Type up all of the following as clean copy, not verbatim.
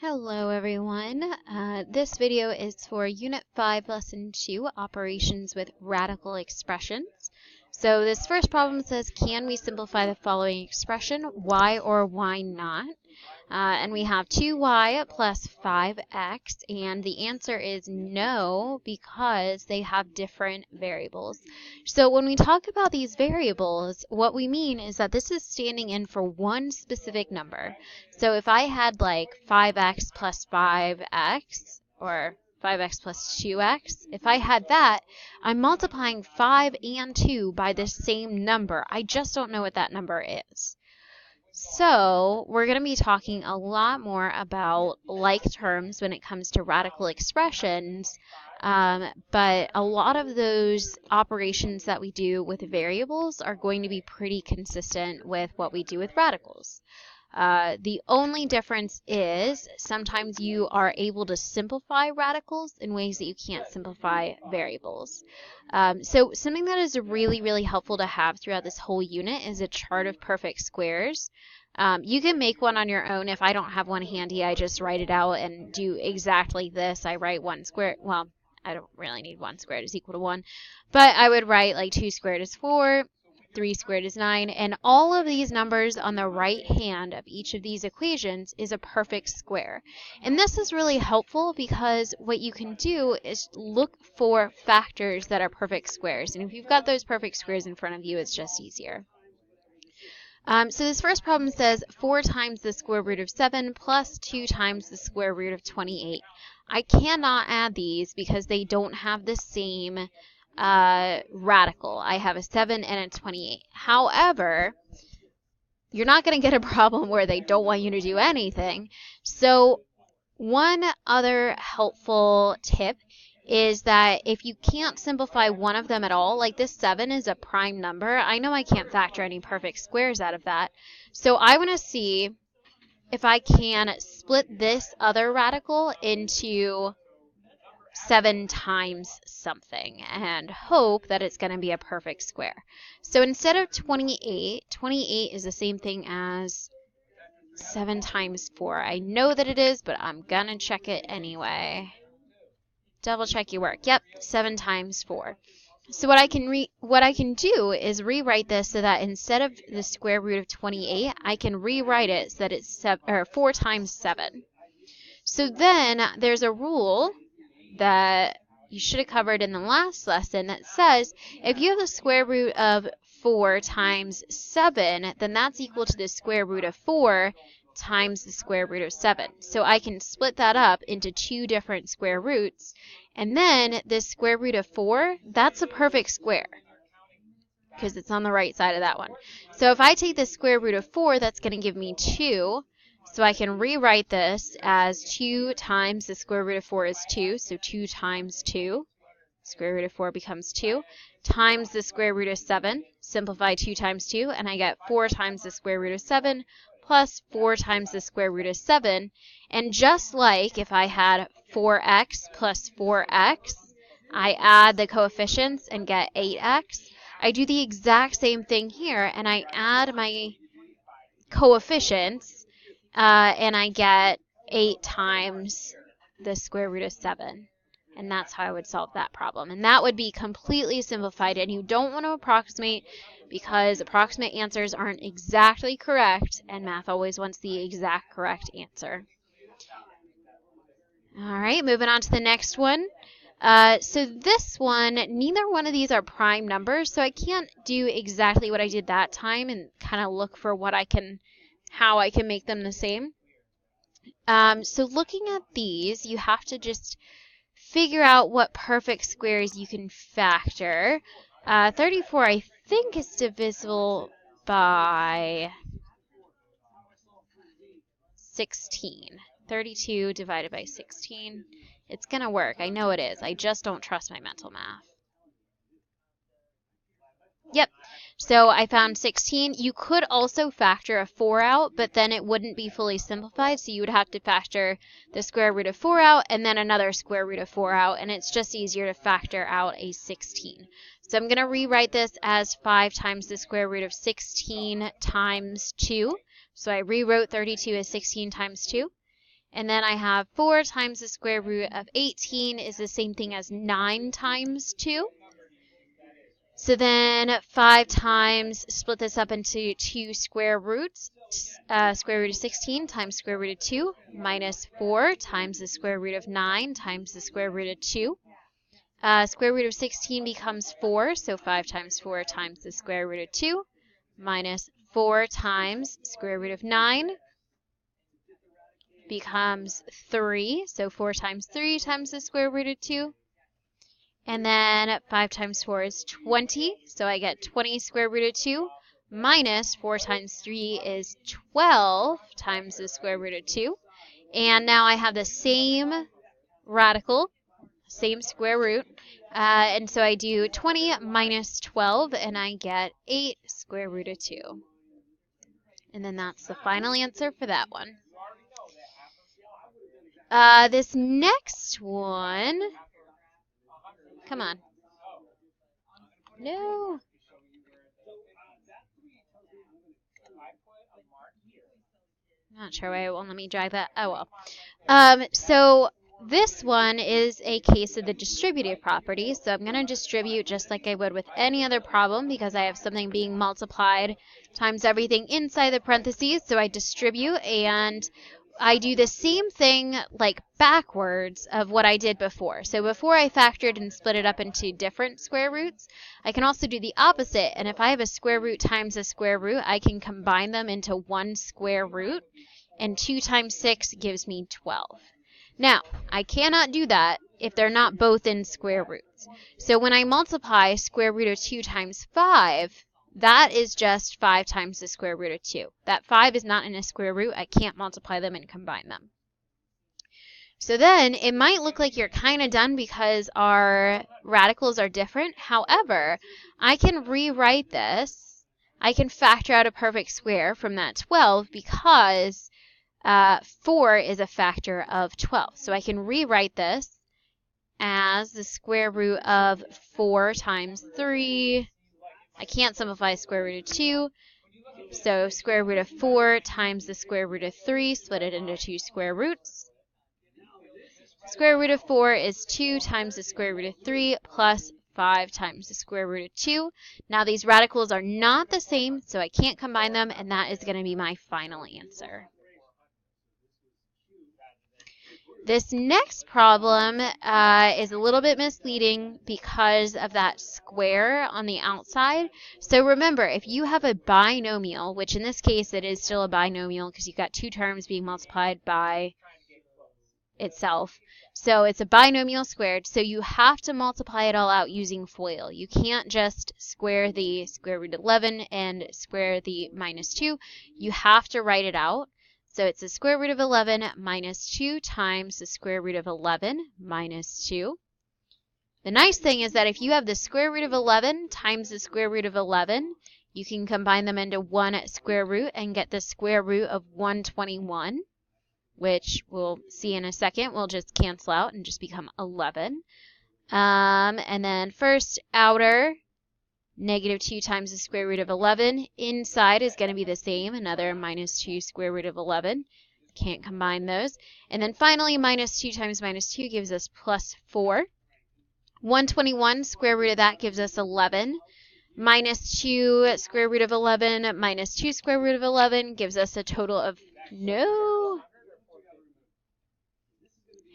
Hello everyone. This video is for Unit 5, Lesson 2, Operations with Radical Expressions. So this first problem says, can we simplify the following expression, y or y not? And we have 2y plus 5x, and the answer is no, because they have different variables. So when we talk about these variables, what we mean is that this is standing in for one specific number. So if I had like 5x plus 5x, or 5x plus 2x, if I had that, I'm multiplying 5 and 2 by the same number. I just don't know what that number is. So we're going to be talking a lot more about like terms when it comes to radical expressions, but a lot of those operations that we do with variables are going to be pretty consistent with what we do with radicals. The only difference is sometimes you are able to simplify radicals in ways that you can't simplify variables. So something that is really helpful to have throughout this whole unit is a chart of perfect squares. You can make one on your own. If I don't have one handy, I just write it out and do exactly this. I write 1 squared, well, I don't really need 1 squared is equal to 1, but I would write like 2 squared is 4, 3 squared is 9, and all of these numbers on the right hand of each of these equations is a perfect square. And this is really helpful because what you can do is look for factors that are perfect squares, and if you've got those perfect squares in front of you, it's just easier. So this first problem says 4 times the square root of 7 plus 2 times the square root of 28. I cannot add these because they don't have the same radical. I have a 7 and a 28. However, you're not going to get a problem where they don't want you to do anything. So one other helpful tip is that if you can't simplify one of them at all, like this 7 is a prime number, I know I can't factor any perfect squares out of that. So I want to see if I can split this other radical into 7 times something and hope that it's going to be a perfect square. So instead of 28, 28 is the same thing as 7 times 4. I know that it is, but I'm going to check it anyway. Double check your work. Yep, 7 times 4. So what I can do is rewrite this so that instead of the square root of 28, I can rewrite it so that it's 4 times 7. So then there's a rule that you should have covered in the last lesson that says if you have the square root of 4 times 7, then that's equal to the square root of 4 times the square root of 7. So I can split that up into 2 different square roots, and then this square root of 4, that's a perfect square because it's on the right side of that one. So if I take the square root of 4, that's going to give me 2. So I can rewrite this as 2 times the square root of 4 is 2, so 2 times 2, square root of 4 becomes 2, times the square root of 7, simplify 2 times 2, and I get 4 times the square root of 7 plus 4 times the square root of 7. And just like if I had 4x plus 4x, I add the coefficients and get 8x. I do the exact same thing here, and I add my coefficients, and I get 8 times the square root of 7. And that's how I would solve that problem. And that would be completely simplified, and you don't want to approximate because approximate answers aren't exactly correct, and math always wants the exact correct answer. All right, moving on to the next one. So this one, neither one of these are prime numbers, so I can't do exactly what I did that time and kind of look for how I can make them the same. So looking at these, you have to just figure out what perfect squares you can factor. 34, I think, is divisible by 16. 32 divided by 16. It's going to work. I know it is. I just don't trust my mental math. Yep. So I found 16. You could also factor a 4 out, but then it wouldn't be fully simplified, so you would have to factor the square root of 4 out and then another square root of 4 out, and it's just easier to factor out a 16. So I'm going to rewrite this as 5 times the square root of 16 times 2. So I rewrote 32 as 16 times 2. And then I have 4 times the square root of 18 is the same thing as 9 times 2. So then 5 times, split this up into 2 square roots. Square root of 16 times square root of 2 minus 4 times the square root of 9 times the square root of 2. Square root of 16 becomes 4, so 5 times 4 times the square root of 2 minus 4 times square root of 9 becomes 3, so 4 times 3 times the square root of 2. And then 5 times 4 is 20, so I get 20 square root of 2 minus 4 times 3 is 12 times the square root of 2. And now I have the same radical, same square root, and so I do 20 minus 12, and I get 8 square root of 2. And then that's the final answer for that one. This next one, come on. No. Not sure why it won't let me drag that. Oh well. So this one is a case of the distributive property. So I'm going to distribute just like I would with any other problem because I have something being multiplied times everything inside the parentheses. So I distribute and I do the same thing like backwards of what I did before. So before I factored and split it up into different square roots, I can also do the opposite. And if I have a square root times a square root, I can combine them into one square root. And 2 times 6 gives me 12. Now, I cannot do that if they're not both in square roots. So when I multiply square root of 2 times 5, that is just 5 times the square root of 2. That 5 is not in a square root. I can't multiply them and combine them. So then it might look like you're kind of done because our radicals are different. However, I can rewrite this. I can factor out a perfect square from that 12 because 4 is a factor of 12. So I can rewrite this as the square root of 4 times 3. I can't simplify square root of 2. So square root of 4 times the square root of 3, split it into 2 square roots. Square root of 4 is 2 times the square root of 3 plus 5 times the square root of 2. Now these radicals are not the same, so I can't combine them, and that is going to be my final answer. This next problem is a little bit misleading because of that square on the outside. So remember, if you have a binomial, which in this case it is still a binomial because you've got two terms being multiplied by itself. So it's a binomial squared, so you have to multiply it all out using FOIL. You can't just square the square root of 11 and square the minus 2. You have to write it out. So it's the square root of 11 minus 2 times the square root of 11 minus 2. The nice thing is that if you have the square root of 11 times the square root of 11, you can combine them into one square root and get the square root of 121, which we'll see in a second will just cancel out and just become 11. And then first outer, negative 2 times the square root of 11. Inside is going to be the same, another minus 2 square root of 11. Can't combine those. And then finally, minus 2 times minus 2 gives us plus 4. 121, square root of that gives us 11. Minus 2 square root of 11 minus 2 square root of 11 gives us a total of, no.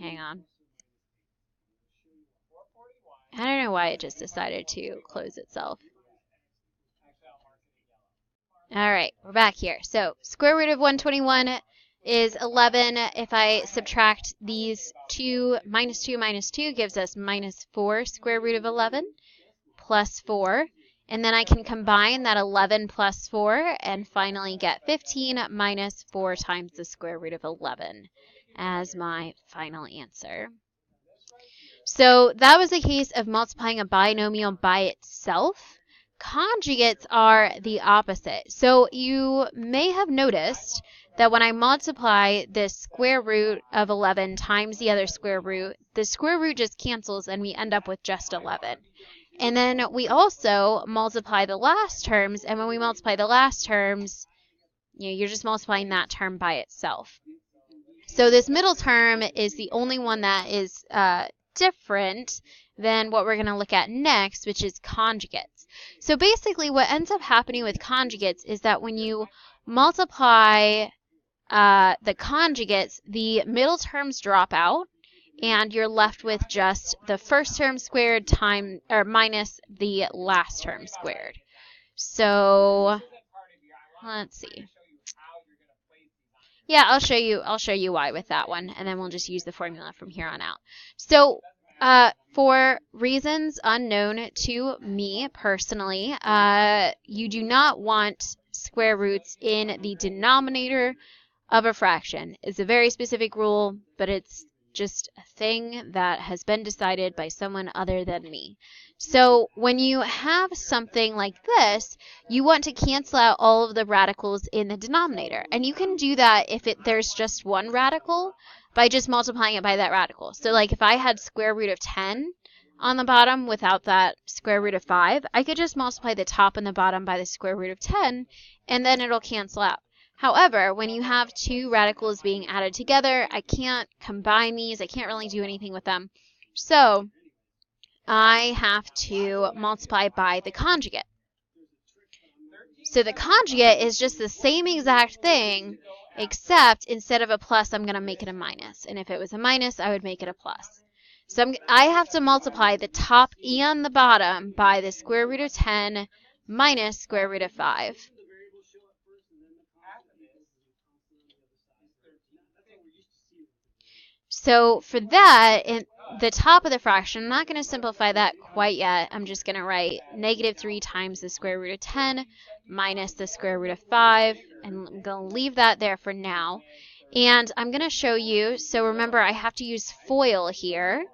Hang on. I don't know why it just decided to close itself. All right, we're back here. So square root of 121 is 11. If I subtract these 2 minus 2 gives us minus 4 square root of 11 plus 4. And then I can combine that 11 plus 4 and finally get 15 minus 4 times the square root of 11 as my final answer. So that was a case of multiplying a binomial by itself. Conjugates are the opposite. So you may have noticed that when I multiply the square root of 11 times the other square root, the square root just cancels and we end up with just 11. And then we also multiply the last terms, and when we multiply the last terms, you're just multiplying that term by itself. So this middle term is the only one that is different than what we're going to look at next, which is conjugates. So basically what ends up happening with conjugates is that when you multiply the conjugates, the middle terms drop out, and you're left with just the first term squared minus the last term squared. So let's see. Yeah, I'll show you why with that one, and then we'll just use the formula from here on out. So for reasons unknown to me personally, you do not want square roots in the denominator of a fraction. It's a very specific rule, but it's just a thing that has been decided by someone other than me. So when you have something like this, you want to cancel out all of the radicals in the denominator. And you can do that if there's just one radical by just multiplying it by that radical. So like if I had square root of 10 on the bottom without that square root of 5, I could just multiply the top and the bottom by the square root of 10, and then it'll cancel out. However, when you have two radicals being added together, I can't combine these. I can't really do anything with them. So I have to multiply by the conjugate. So the conjugate is just the same exact thing, except instead of a plus, I'm going to make it a minus. And if it was a minus, I would make it a plus. So I have to multiply the top and the bottom by the square root of 10 minus square root of 5. So for that, in the top of the fraction, I'm not going to simplify that quite yet. I'm just going to write negative 3 times the square root of 10 minus the square root of 5. And I'm going to leave that there for now. And I'm going to show you, so remember I have to use FOIL here.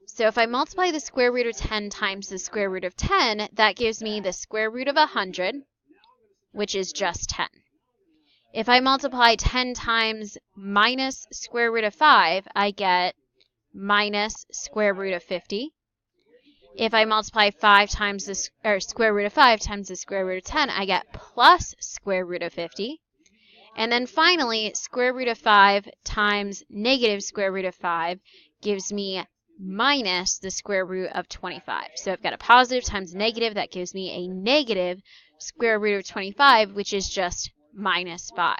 So if I multiply the square root of 10 times the square root of 10, that gives me the square root of 100, which is just 10. If I multiply 10 times minus square root of 5, I get minus square root of 50. If I multiply 5 times the square root of 5 times the square root of 10, I get plus square root of 50. And then finally, square root of 5 times negative square root of 5 gives me minus the square root of 25. So I've got a positive times negative. That gives me a negative square root of 25, which is just minus 5.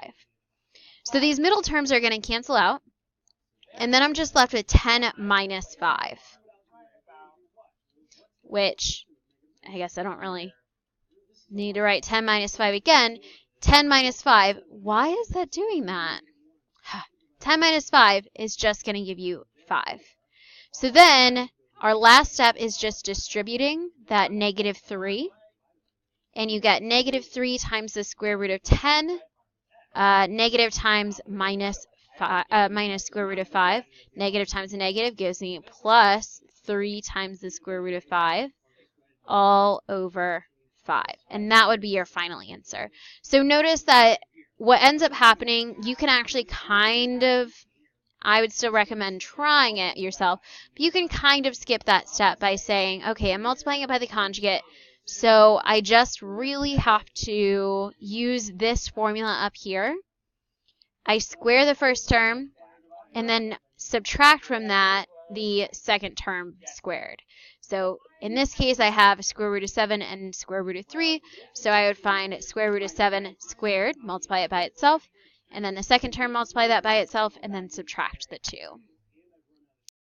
So these middle terms are going to cancel out. And then I'm just left with 10 minus 5. Which, I guess I don't really need to write 10 minus 5 again. 10 minus 5, why is that doing that? 10 minus 5 is just going to give you 5. So then, our last step is just distributing that negative 3. And you get negative 3 times the square root of 10, negative times minus square root of 5. Negative times a negative gives me plus 3 times the square root of 5, all over 5. And that would be your final answer. So notice that what ends up happening, you can actually I would still recommend trying it yourself, but you can kind of skip that step by saying, okay, I'm multiplying it by the conjugate, so I just really have to use this formula up here. I square the first term, and then subtract from that the second term squared. So in this case, I have square root of 7 and square root of 3, so I would find square root of 7 squared, multiply it by itself, and then the second term, multiply that by itself, and then subtract the 2.